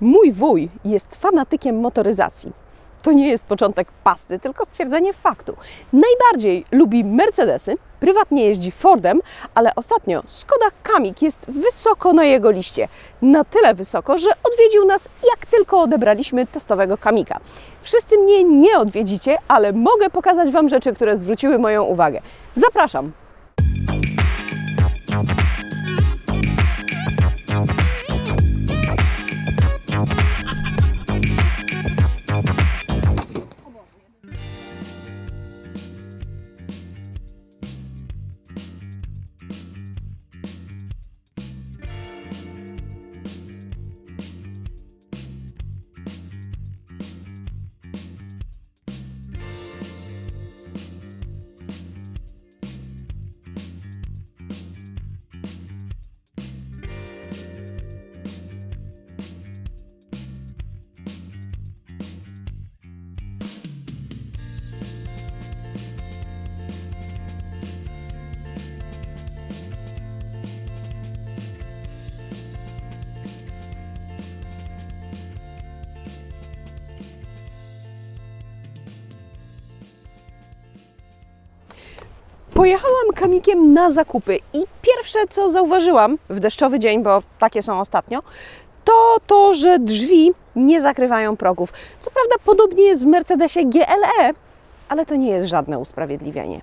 Mój wuj jest fanatykiem motoryzacji. To nie jest początek pasty, tylko stwierdzenie faktu. Najbardziej lubi Mercedesy, prywatnie jeździ Fordem, ale ostatnio Skoda Kamiq jest wysoko na jego liście. Na tyle wysoko, że odwiedził nas, jak tylko odebraliśmy testowego Kamiqa. Wszyscy mnie nie odwiedzicie, ale mogę pokazać Wam rzeczy, które zwróciły moją uwagę. Zapraszam! Pojechałam Kamiqiem na zakupy i pierwsze, co zauważyłam w deszczowy dzień, bo takie są ostatnio, to, że drzwi nie zakrywają progów. Co prawda podobnie jest w Mercedesie GLE, ale to nie jest żadne usprawiedliwienie.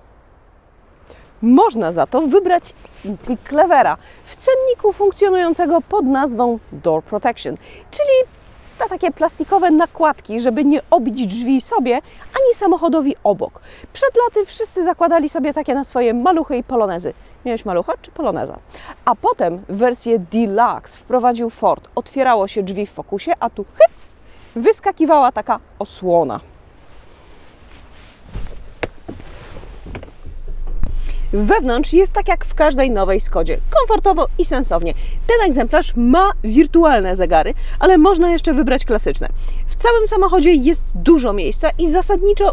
Można za to wybrać Simply Clevera w cenniku funkcjonującego pod nazwą Door Protection, czyli na takie plastikowe nakładki, żeby nie obić drzwi sobie, ani samochodowi obok. Przed laty wszyscy zakładali sobie takie na swoje maluchy i polonezy. Miałeś malucha czy poloneza? A potem wersję Deluxe wprowadził Ford. Otwierało się drzwi w fokusie, a tu hyc, wyskakiwała taka osłona. Wewnątrz jest tak jak w każdej nowej Skodzie, komfortowo i sensownie. Ten egzemplarz ma wirtualne zegary, ale można jeszcze wybrać klasyczne. W całym samochodzie jest dużo miejsca i zasadniczo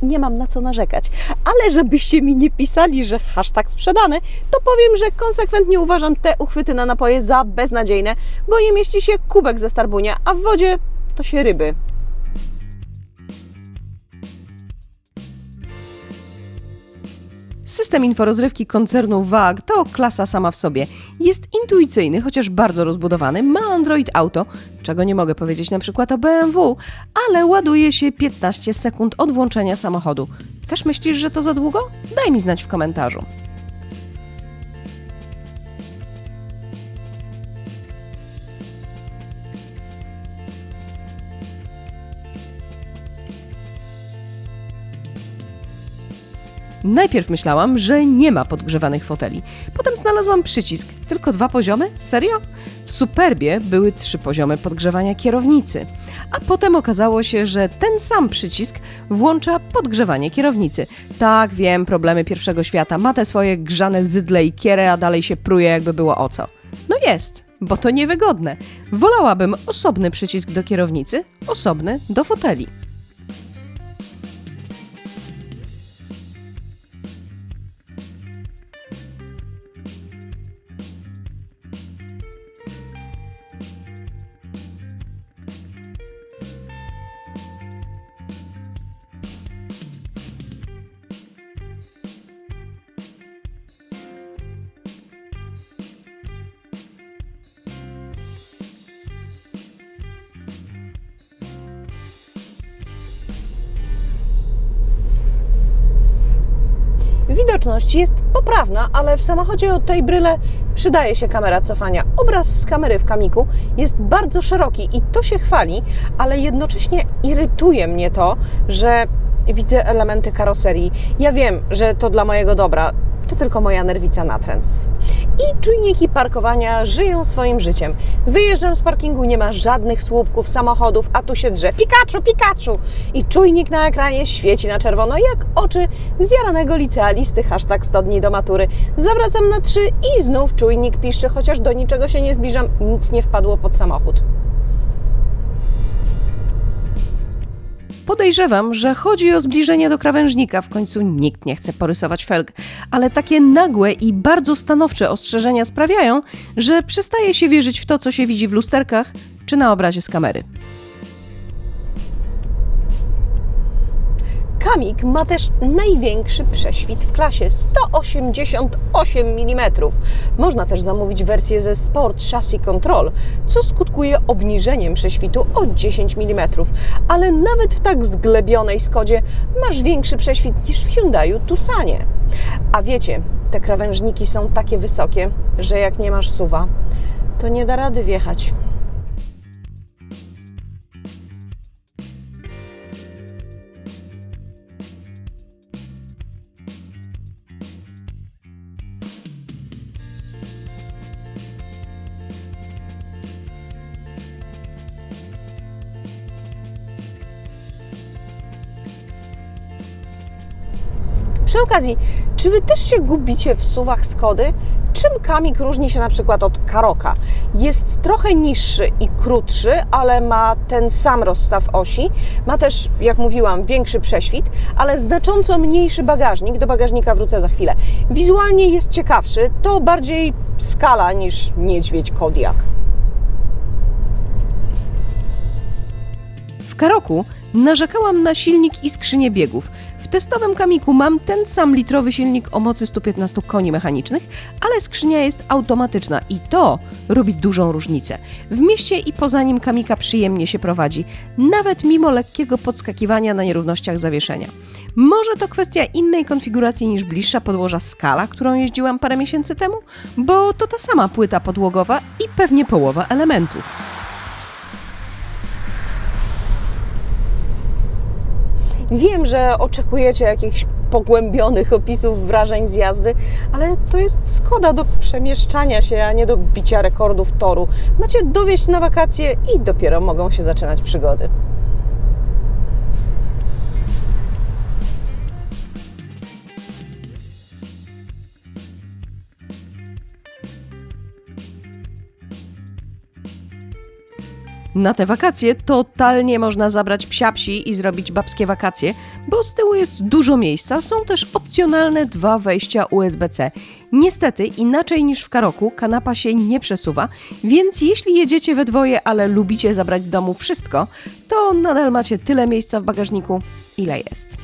nie mam na co narzekać. Ale żebyście mi nie pisali, że hashtag sprzedane, to powiem, że konsekwentnie uważam te uchwyty na napoje za beznadziejne, bo nie mieści się kubek ze Starbunia, a w wodzie to się ryby. System inforozrywki koncernu WAG to klasa sama w sobie. Jest intuicyjny, chociaż bardzo rozbudowany, ma Android Auto, czego nie mogę powiedzieć na przykład o BMW, ale ładuje się 15 sekund od włączenia samochodu. Też myślisz, że to za długo? Daj mi znać w komentarzu. Najpierw myślałam, że nie ma podgrzewanych foteli. Potem znalazłam przycisk. Tylko 2 poziomy? Serio? W Superbie były 3 poziomy podgrzewania kierownicy. A potem okazało się, że ten sam przycisk włącza podgrzewanie kierownicy. Tak, wiem, problemy pierwszego świata. Ma te swoje grzane zydle i kierę, a dalej się pruje, jakby było o co. No jest, bo to niewygodne. Wolałabym osobny przycisk do kierownicy, osobny do foteli. Widoczność jest poprawna, ale w samochodzie od tej bryle przydaje się kamera cofania. Obraz z kamery w Kamiqu jest bardzo szeroki i to się chwali, ale jednocześnie irytuje mnie to, że widzę elementy karoserii. Ja wiem, że to dla mojego dobra, to tylko moja nerwica natręctw. I czujniki parkowania żyją swoim życiem. Wyjeżdżam z parkingu, nie ma żadnych słupków samochodów, a tu się drze Pikachu, Pikachu! I czujnik na ekranie świeci na czerwono, jak oczy zjaranego licealisty, hashtag 100 dni do matury. Zawracam na 3 i znów czujnik piszczy, chociaż do niczego się nie zbliżam, nic nie wpadło pod samochód. Podejrzewam, że chodzi o zbliżenie do krawężnika, w końcu nikt nie chce porysować felg, ale takie nagłe i bardzo stanowcze ostrzeżenia sprawiają, że przestaje się wierzyć w to, co się widzi w lusterkach czy na obrazie z kamery. Kamik ma też największy prześwit w klasie, 188 mm. Można też zamówić wersję ze Sport Chassis Control, co skutkuje obniżeniem prześwitu o 10 mm. Ale nawet w tak zglebionej Skodzie masz większy prześwit niż w Hyundaiu Tucsanie. A wiecie, te krawężniki są takie wysokie, że jak nie masz SUV-a, to nie da rady wjechać. Przy okazji, czy Wy też się gubicie w SUV-ach Skody? Czym Kamik różni się na przykład od Karoka? Jest trochę niższy i krótszy, ale ma ten sam rozstaw osi. Ma też, jak mówiłam, większy prześwit, ale znacząco mniejszy bagażnik. Do bagażnika wrócę za chwilę. Wizualnie jest ciekawszy, to bardziej skala niż niedźwiedź Kodiaq. W Karoku narzekałam na silnik i skrzynię biegów. W testowym Kamiku mam ten sam litrowy silnik o mocy 115 koni mechanicznych, ale skrzynia jest automatyczna i to robi dużą różnicę. W mieście i poza nim Kamika przyjemnie się prowadzi, nawet mimo lekkiego podskakiwania na nierównościach zawieszenia. Może to kwestia innej konfiguracji niż bliższa podłoża Scala, którą jeździłam parę miesięcy temu, bo to ta sama płyta podłogowa i pewnie połowa elementów. Wiem, że oczekujecie jakichś pogłębionych opisów wrażeń z jazdy, ale to jest Skoda do przemieszczania się, a nie do bicia rekordów toru. Macie dowieźć na wakacje i dopiero mogą się zaczynać przygody. Na te wakacje totalnie można zabrać psia-psi i zrobić babskie wakacje, bo z tyłu jest dużo miejsca, są też opcjonalne 2 wejścia USB-C. Niestety, inaczej niż w Karoku, kanapa się nie przesuwa, więc jeśli jedziecie we dwoje, ale lubicie zabrać z domu wszystko, to nadal macie tyle miejsca w bagażniku, ile jest.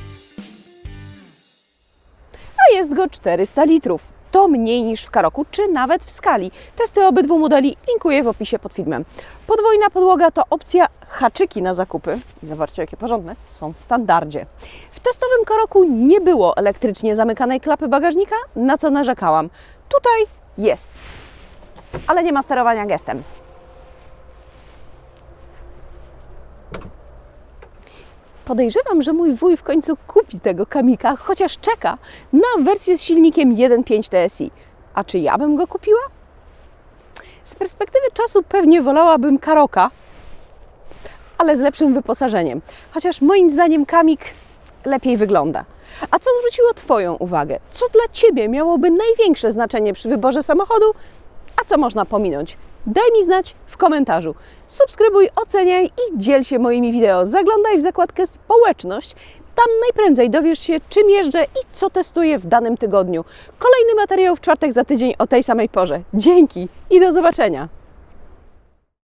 A jest go 400 litrów. To mniej niż w Karoku, czy nawet w Scali. Testy obydwu modeli linkuję w opisie pod filmem. Podwójna podłoga to opcja, haczyki na zakupy, i zobaczcie jakie porządne, są w standardzie. W testowym Karoku nie było elektrycznie zamykanej klapy bagażnika, na co narzekałam. Tutaj jest, ale nie ma sterowania gestem. Podejrzewam, że mój wuj w końcu kupi tego Kamika, chociaż czeka na wersję z silnikiem 1.5 TSI. A czy ja bym go kupiła? Z perspektywy czasu pewnie wolałabym Karoka, ale z lepszym wyposażeniem. Chociaż moim zdaniem Kamik lepiej wygląda. A co zwróciło Twoją uwagę? Co dla Ciebie miałoby największe znaczenie przy wyborze samochodu? A co można pominąć? Daj mi znać w komentarzu. Subskrybuj, oceniaj i dziel się moimi wideo. Zaglądaj w zakładkę społeczność. Tam najprędzej dowiesz się, czym jeżdżę i co testuję w danym tygodniu. Kolejny materiał w czwartek za tydzień o tej samej porze. Dzięki i do zobaczenia.